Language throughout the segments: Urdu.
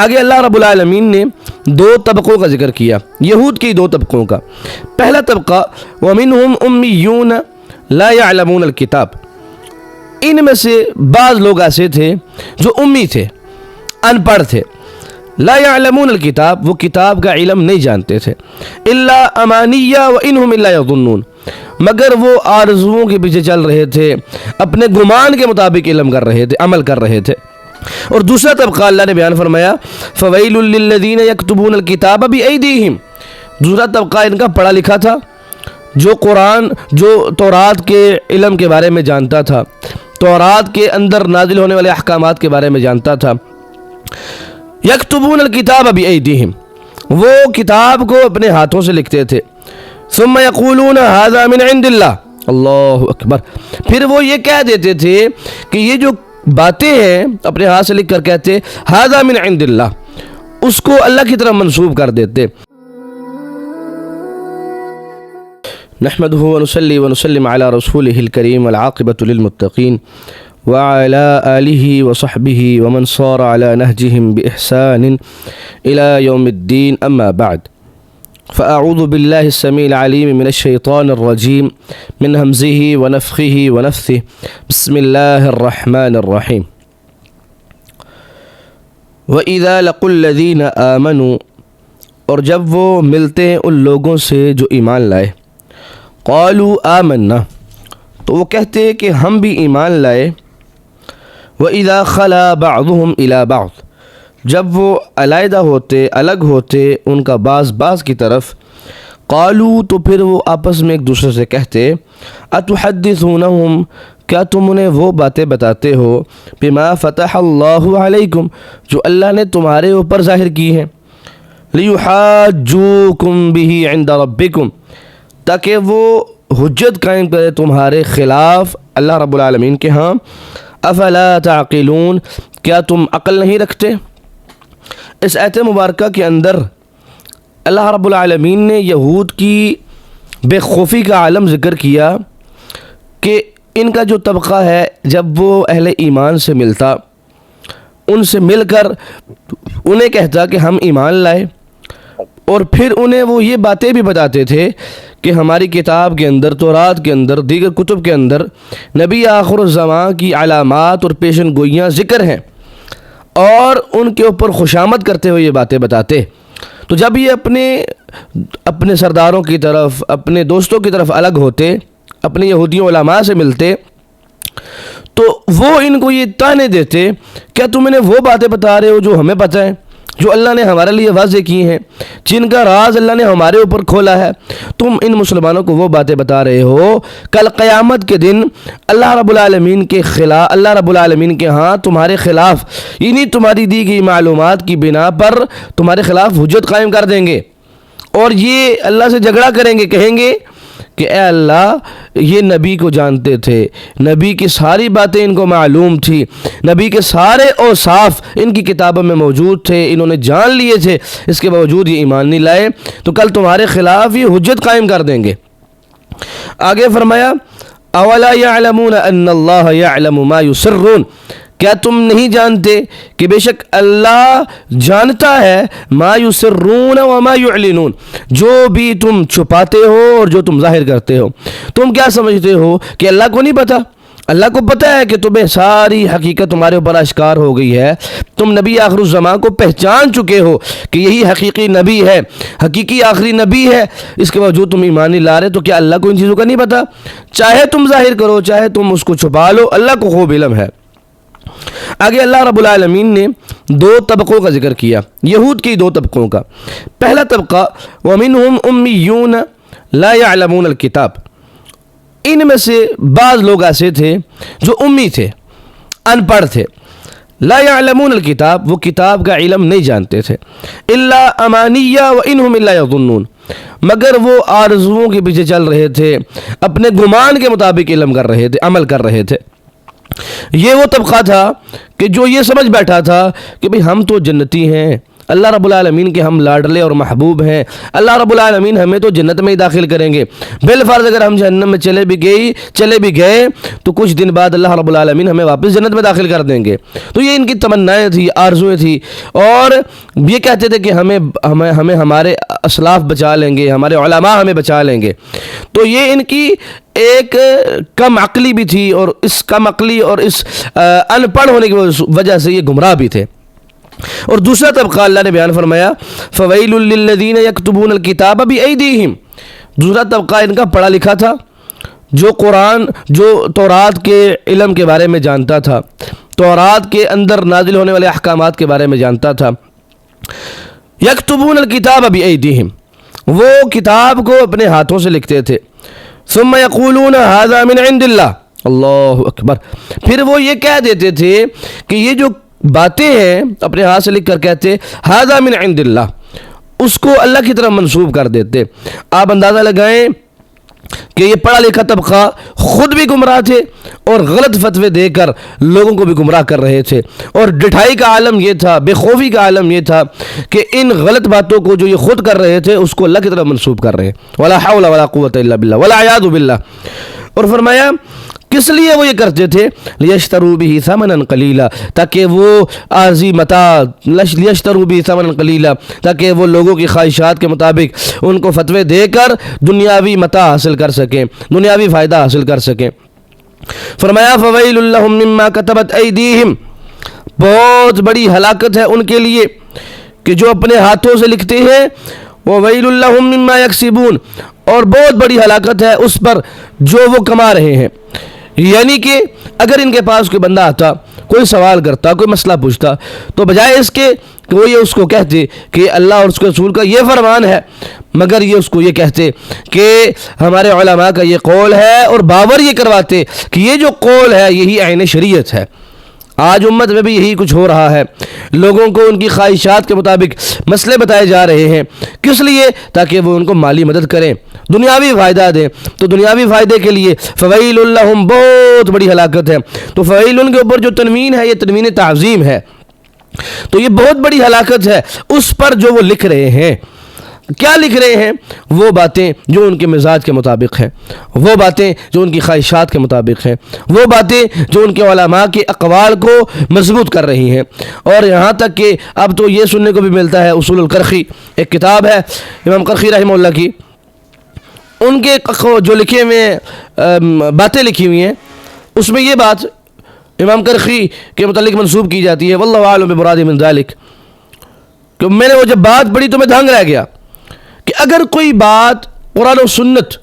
آگے اللہ رب العالمین نے دو طبقوں کا ذکر کیا، یہود کی دو طبقوں کا۔ پہلا طبقہ وَمِنْهُمْ أُمِّيُّونَ لَا يَعْلَمُونَ الْكِتَابِ، ان میں سے بعض لوگ ایسے تھے جو امی تھے، ان پڑھ تھے۔ لا يعلمون الکتاب، وہ کتاب کا علم نہیں جانتے تھے۔ الا امانیہ وانہم الا یظنون، مگر وہ آرزوؤں کے پیچھے چل رہے تھے، اپنے گمان کے مطابق علم کر رہے تھے، عمل کر رہے تھے۔ اور دوسرا طبقہ اللہ نے بیان فرمایا فویل للذین یکتبون الکتاب بایدیہم، دوسرا طبقہ ان کا پڑھا لکھا تھا، جو قرآن، جو تورات کے علم کے بارے میں جانتا تھا، تورات کے اندر نازل ہونے والے احکامات کے بارے میں جانتا تھا۔ یکتبون الکتاب بایدیہم، وہ کتاب کو اپنے ہاتھوں سے لکھتے تھے۔ ثم یقولون ھذا من عند اللہ، اللہ اکبر، پھر وہ یہ کہہ دیتے تھے کہ یہ جو باتیں ہیں اپنے ہاتھ سے لکھ کر کہتے ھذا من عند اللہ، اس کو اللہ کی طرف منسوب کر دیتے۔ نحمده ونصلي ونسلم على رسوله الكريم والعاقبة للمتقين وعلى آله وصحبه ومن صار على نهجهم بإحسان إلى يوم الدين، أما بعد، فأعوذ بالله السميع العليم من الشيطان الرجيم من همزه ونفخه ونفثه، بسم الله الرحمن الرحيم۔ وَإِذَا لَقُوا الَّذِينَ آمَنُوا، اور جب وہ ملتے ہیں ان لوگوں سے جو ایمان لائے، قالوا آمنا، تو وہ کہتے کہ ہم بھی ایمان لائے۔ وَإِذَا خَلَا بَعْضُهُمْ إِلَى بَعْضٍ، جب وہ علیحدہ ہوتے، الگ ہوتے ان کا بعض کی طرف، قالوا، تو پھر وہ آپس میں ایک دوسرے سے کہتے اتحدثونہم، کیا تم انہیں وہ باتیں بتاتے ہو، بما فتح اللہ علیکم، جو اللہ نے تمہارے اوپر ظاہر کی ہیں، لیحاجوکم بہ عند ربکم، تاکہ وہ حجت قائم کرے تمہارے خلاف اللہ رب العالمین کے ہاں۔ افلا تعقلون، کیا تم عقل نہیں رکھتے؟ اس آیت مبارکہ کے اندر اللہ رب العالمین نے یہود کی بے خوفی کا عالم ذکر کیا کہ ان کا جو طبقہ ہے جب وہ اہل ایمان سے ملتا، ان سے مل کر انہیں کہتا کہ ہم ایمان لائے، اور پھر انہیں وہ یہ باتیں بھی بتاتے تھے کہ ہماری کتاب کے اندر، تورات کے اندر، دیگر کتب کے اندر نبی آخر الزمان کی علامات اور پیشن گوئیاں ذکر ہیں، اور ان کے اوپر خوشامد کرتے ہوئے یہ باتیں بتاتے۔ تو جب یہ اپنے سرداروں کی طرف، اپنے دوستوں کی طرف الگ ہوتے، اپنے یہودیوں علماء سے ملتے، تو وہ ان کو یہ طعنے دیتے، کیا تم انہیں وہ باتیں بتا رہے ہو جو ہمیں پتہ ہے، جو اللہ نے ہمارے لیے واضح کی ہیں، جن کا راز اللہ نے ہمارے اوپر کھولا ہے، تم ان مسلمانوں کو وہ باتیں بتا رہے ہو، کل قیامت کے دن اللہ رب العالمین کے خلاف، اللہ رب العالمین کے ہاں تمہارے خلاف، یعنی تمہاری دی گئی معلومات کی بنا پر تمہارے خلاف حجت قائم کر دیں گے، اور یہ اللہ سے جھگڑا کریں گے، کہیں گے کہ اے اللہ، یہ نبی کو جانتے تھے، نبی کی ساری باتیں ان کو معلوم تھی، نبی کے سارے اوصاف ان کی کتابوں میں موجود تھے، انہوں نے جان لیے تھے، اس کے باوجود یہ ایمان نہیں لائے، تو کل تمہارے خلاف یہ حجت قائم کر دیں گے۔ آگے فرمایا اولا یعلمون ان اللہ یعلم ما یسرون، کیا تم نہیں جانتے کہ بے شک اللہ جانتا ہے ما یسرون وما یعلنون، جو بھی تم چھپاتے ہو اور جو تم ظاہر کرتے ہو۔ تم کیا سمجھتے ہو کہ اللہ کو نہیں پتہ؟ اللہ کو پتہ ہے کہ تمہیں ساری حقیقت تمہارے اوپر اشکار ہو گئی ہے، تم نبی آخر الزمان کو پہچان چکے ہو کہ یہی حقیقی نبی ہے، حقیقی آخری نبی ہے، اس کے باوجود تم ایمان نہیں لا رہے، تو کیا اللہ کو ان چیزوں کا نہیں پتہ؟ چاہے تم ظاہر کرو، چاہے تم اس کو چھپا لو، اللہ کو خوب علم ہے۔ آگے اللہ رب العالمین نے دو طبقوں کا ذکر کیا، یہود کی دو طبقوں کا۔ پہلا طبقہ وَمِنْهُمْ أُمِّيُّونَ لَا يَعْلَمُونَ الْكِتَابِ، ان میں سے بعض لوگ ایسے تھے جو امی تھے، ان پڑھ تھے۔ لا يعلمون الکتاب، وہ کتاب کا علم نہیں جانتے تھے۔ الا امانیہ وانہم الا یظنون، مگر وہ آرزوؤں کے پیچھے چل رہے تھے، اپنے گمان کے مطابق علم کر رہے تھے، عمل کر رہے تھے۔ یہ وہ طبقہ تھا کہ جو یہ سمجھ بیٹھا تھا کہ بھئی ہم تو جنتی ہیں، اللہ رب العالمین کے ہم لاڈلے اور محبوب ہیں. اللہ رب العالمین ہمیں تو جنت میں ہی داخل کریں گے. بالفرض اگر ہم جہنم میں چلے بھی گئے تو کچھ دن بعد اللہ رب العالمین ہمیں واپس جنت میں داخل کر دیں گے. تو یہ ان کی تمنائیں تھی, آرزویں تھی, اور یہ کہتے تھے کہ ہمیں ہمارے اسلاف بچا لیں گے, ہمارے علماء ہمیں بچا لیں گے. تو یہ ان کی ایک کم عقلی بھی تھی, اور اس کم عقلی اور اس ان پڑھ ہونے کی وجہ سے یہ گمراہ بھی تھے. اور دوسرا طبقہ اللہ نے بیان فرمایا فویل للذین یکتبون الکتاب بایدیہم. دوسرا طبقہ ان کا پڑھا لکھا تھا, جو تورات کے علم کے بارے میں جانتا تھا, تورات کے اندر نازل ہونے والے احکامات کے بارے میں جانتا تھا. یکتبون الکتاب بایدیہم, وہ کتاب کو اپنے ہاتھوں سے لکھتے تھے. ثم یقولون ھذا من عند اللہ, اللہ اکبر. پھر وہ یہ کہہ دیتے تھے کہ یہ جو باتیں ہیں اپنے ہاتھ سے لکھ کر کہتے ھذا من عند اللہ, اس کو اللہ کی طرف منسوب کر دیتے. آپ اندازہ لگائیں کہ یہ پڑھا لکھا طبقہ خود بھی گمراہ تھے اور غلط فتوے دے کر لوگوں کو بھی گمراہ کر رہے تھے. اور ڈٹھائی کا عالم یہ تھا, بے خوفی کا عالم یہ تھا کہ ان غلط باتوں کو جو یہ خود کر رہے تھے اس کو اللہ کی طرف منسوب کر رہے ہیں. ولا حول ولا قوت الا باللہ والعیاذ باللہ. اور فرمایا کس لیے وہ یہ کرتے تھے؟ لیشتروا به ثمنا قلیلا, تاکہ وہ عارضی متاع, لیشتروا به ثمنا قلیلا, تاکہ وہ لوگوں کی خواہشات کے مطابق ان کو فتوے دے کر دنیاوی متاع حاصل کر سکیں, دنیاوی فائدہ حاصل کر سکیں. فرمایا فویل لہم مما کتبت ایدیہم, بہت بڑی ہلاکت ہے ان کے لیے کہ جو اپنے ہاتھوں سے لکھتے ہیں. وویل لہم مما یکسبون, اور بہت بڑی ہلاکت ہے اس پر جو وہ کما رہے ہیں. یعنی کہ اگر ان کے پاس کوئی بندہ آتا, کوئی سوال کرتا, کوئی مسئلہ پوچھتا, تو بجائے اس کے کہ وہ یہ اس کو کہتے کہ اللہ اور اس کے رسول کا یہ فرمان ہے, مگر یہ اس کو یہ کہتے کہ ہمارے علماء کا یہ قول ہے, اور باور یہ کرواتے کہ یہ جو قول ہے یہی عین شریعت ہے. آج امت میں بھی یہی کچھ ہو رہا ہے. لوگوں کو ان کی خواہشات کے مطابق مسئلے بتائے جا رہے ہیں. کس لیے؟ تاکہ وہ ان کو مالی مدد کریں, دنیاوی فائدہ دیں. تو دنیاوی فائدے کے لیے فویل لہم, بہت بڑی ہلاکت ہے. تو فویل کے اوپر جو تنوین ہے یہ تنوین تعظیم ہے. تو یہ بہت بڑی ہلاکت ہے اس پر جو وہ لکھ رہے ہیں. کیا لکھ رہے ہیں؟ وہ باتیں جو ان کے مزاج کے مطابق ہیں, وہ باتیں جو ان کی خواہشات کے مطابق ہیں, وہ باتیں جو ان کے علماء کے اقوال کو مضبوط کر رہی ہیں. اور یہاں تک کہ اب تو یہ سننے کو بھی ملتا ہے, اصول القرخی ایک کتاب ہے امام قرخی رحمہ اللہ کی, ان کے جو لکھے ہوئے باتیں لکھی ہوئی ہیں اس میں یہ بات امام قرخی کے متعلق منسوب کی جاتی ہے, واللہ اعلم بمراد من ذلک, کہ میں نے وہ جب بات پڑھی تو میں دھنگ رہ گیا کہ اگر کوئی بات قرآن و سنت,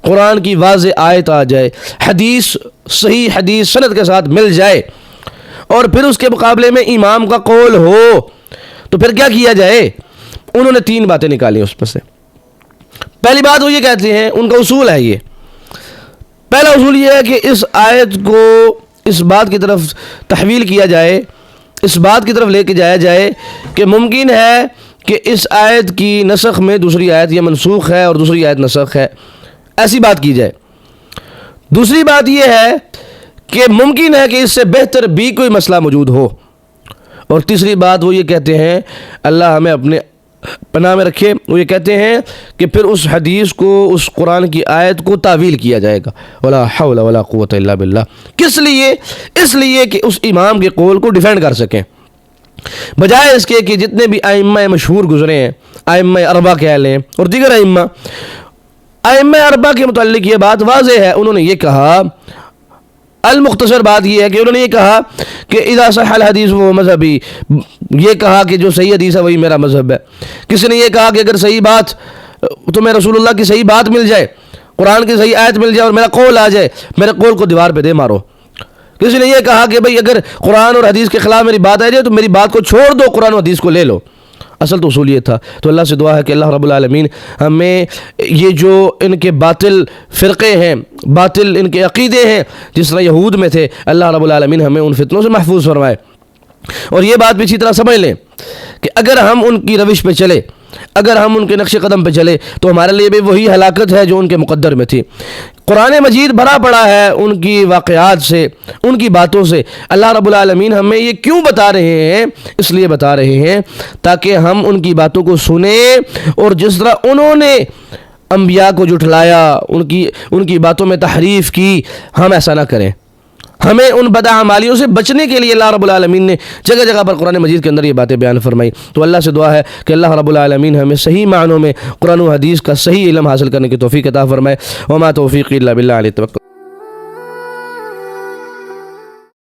قرآن کی واضح آیت آ جائے, حدیث صحیح حدیث سند کے ساتھ مل جائے, اور پھر اس کے مقابلے میں امام کا قول ہو, تو پھر کیا کیا جائے؟ انہوں نے 3 باتیں نکالی اس پر سے. پہلی بات وہ یہ کہتے ہیں, ان کا اصول ہے یہ, پہلا اصول یہ ہے کہ اس آیت کو اس بات کی طرف تحویل کیا جائے, اس بات کی طرف لے کے جایا جائے کہ ممکن ہے کہ اس آیت کی نسخ میں دوسری آیت یہ منسوخ ہے اور دوسری آیت نسخ ہے, ایسی بات کی جائے. دوسری بات یہ ہے کہ ممکن ہے کہ اس سے بہتر بھی کوئی مسئلہ موجود ہو. اور تیسری بات وہ یہ کہتے ہیں, اللہ ہمیں اپنے پناہ میں رکھے, وہ یہ کہتے ہیں کہ پھر اس حدیث کو, اس قرآن کی آیت کو تعویل کیا جائے گا. ولا حول ولا قوت الا باللہ. کس لیے؟ اس لیے کہ اس امام کے قول کو ڈیفینڈ کر سکیں, بجائے اس کے کہ جتنے بھی ائمہ مشہور گزرے ہیں, ائمہ اربعہ کہہ لیں اور دیگر ائمہ اربعہ کے متعلق یہ بات واضح ہے. انہوں نے یہ کہا, المختصر بات یہ ہے کہ انہوں نے یہ کہا کہ اذا صح الحدیث وہ مذہبی, یہ کہا کہ جو صحیح حدیث ہے وہی میرا مذہب ہے. کسی نے یہ کہا کہ اگر صحیح بات تمہیں رسول اللہ کی صحیح بات مل جائے, قرآن کی صحیح آیت مل جائے اور میرا قول آ جائے, میرے قول کو دیوار پہ دے مارو. کسی نے یہ کہا کہ بھئی اگر قرآن اور حدیث کے خلاف میری بات آ جائے تو میری بات کو چھوڑ دو, قرآن و حدیث کو لے لو. اصل تو اصول یہ تھا. تو اللہ سے دعا ہے کہ اللہ رب العالمین ہمیں یہ جو ان کے باطل فرقے ہیں, باطل ان کے عقیدے ہیں جس طرح یہود میں تھے, اللہ رب العالمین ہمیں ان فتنوں سے محفوظ فرمائے. اور یہ بات بھی اسی طرح سمجھ لیں کہ اگر ہم ان کی روش پہ چلے, اگر ہم ان کے نقش قدم پہ چلے تو ہمارے لیے بھی وہی ہلاکت ہے جو ان کے مقدر میں تھی. قرآن مجید بھرا پڑا ہے ان کی واقعات سے، ان کی باتوں سے۔ اللہ رب العالمین ہمیں یہ کیوں بتا رہے ہیں؟ اس لیے بتا رہے ہیں تاکہ ہم ان کی باتوں کو سنیں، اور جس طرح انہوں نے انبیاء کو جھٹلایا، ان کی باتوں میں تحریف کی، ہم ایسا نہ کریں۔ ہمیں ان بدعمالیوں سے بچنے کے لیے اللہ رب العالمین نے جگہ جگہ پر قرآن مجید کے اندر یہ باتیں بیان فرمائی۔ تو اللہ سے دعا ہے کہ اللہ رب العالمین ہمیں صحیح معنوں میں قرآن و حدیث کا صحیح علم حاصل کرنے کی توفیق عطا فرمائے۔ وما توفیقی الا باللہ، علیہ توکلت۔